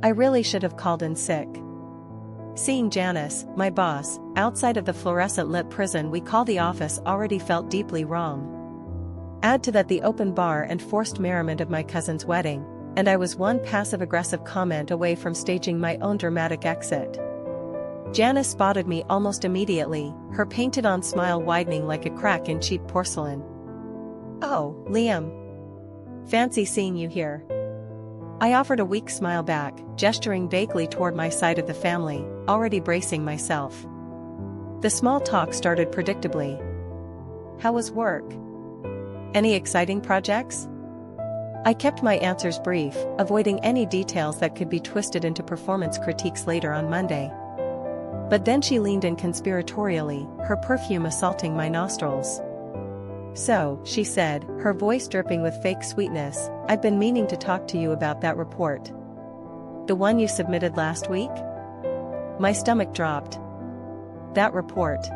I really should have called in sick. Seeing Janice, my boss, outside of the fluorescent-lit prison we call the office already felt deeply wrong. Add to that the open bar and forced merriment of my cousin's wedding, and I was one passive-aggressive comment away from staging my own dramatic exit. Janice spotted me almost immediately, her painted-on smile widening like a crack in cheap porcelain. "Oh, Liam. Fancy seeing you here." I offered a weak smile back, gesturing vaguely toward my side of the family, already bracing myself. The small talk started predictably. "How was work? Any exciting projects?" I kept my answers brief, avoiding any details that could be twisted into performance critiques later on Monday. But then she leaned in conspiratorially, her perfume assaulting my nostrils. "So," she said, her voice dripping with fake sweetness, "I've been meaning to talk to you about that report. The one you submitted last week?" My stomach dropped. That report.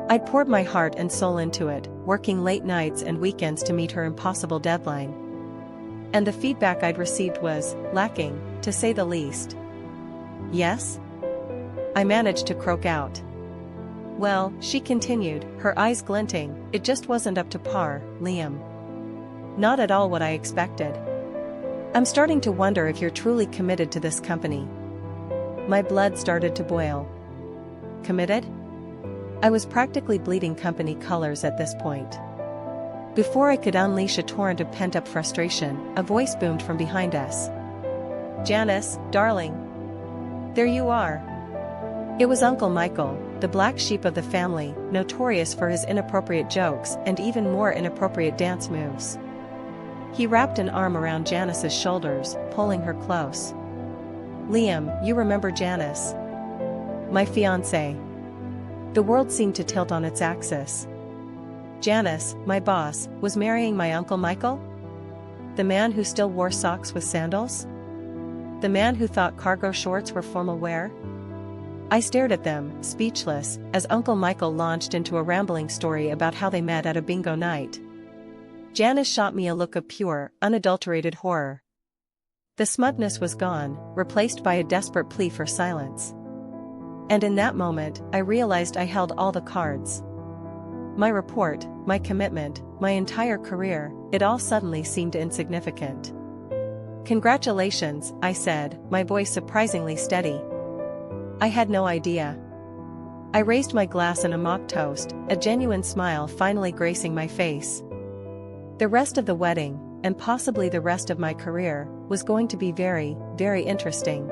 I'd poured my heart and soul into it, working late nights and weekends to meet her impossible deadline. And the feedback I'd received was lacking, to say the least. "Yes?" I managed to croak out. "Well," she continued, her eyes glinting, "it just wasn't up to par, Liam. Not at all what I expected. I'm starting to wonder if you're truly committed to this company." My blood started to boil. Committed? I was practically bleeding company colors at this point. Before I could unleash a torrent of pent-up frustration, a voice boomed from behind us. "Janice, darling. There you are." It was Uncle Michael, the black sheep of the family, notorious for his inappropriate jokes and even more inappropriate dance moves. He wrapped an arm around Janice's shoulders, pulling her close. "Liam, you remember Janice? My fiancée." The world seemed to tilt on its axis. Janice, my boss, was marrying my Uncle Michael? The man who still wore socks with sandals? The man who thought cargo shorts were formal wear? I stared at them, speechless, as Uncle Michael launched into a rambling story about how they met at a bingo night. Janice shot me a look of pure, unadulterated horror. The smugness was gone, replaced by a desperate plea for silence. And in that moment, I realized I held all the cards. My report, my commitment, my entire career, it all suddenly seemed insignificant. "Congratulations," I said, my voice surprisingly steady. I had no idea. I raised my glass in a mock toast, a genuine smile finally gracing my face. The rest of the wedding, and possibly the rest of my career, was going to be very, very interesting.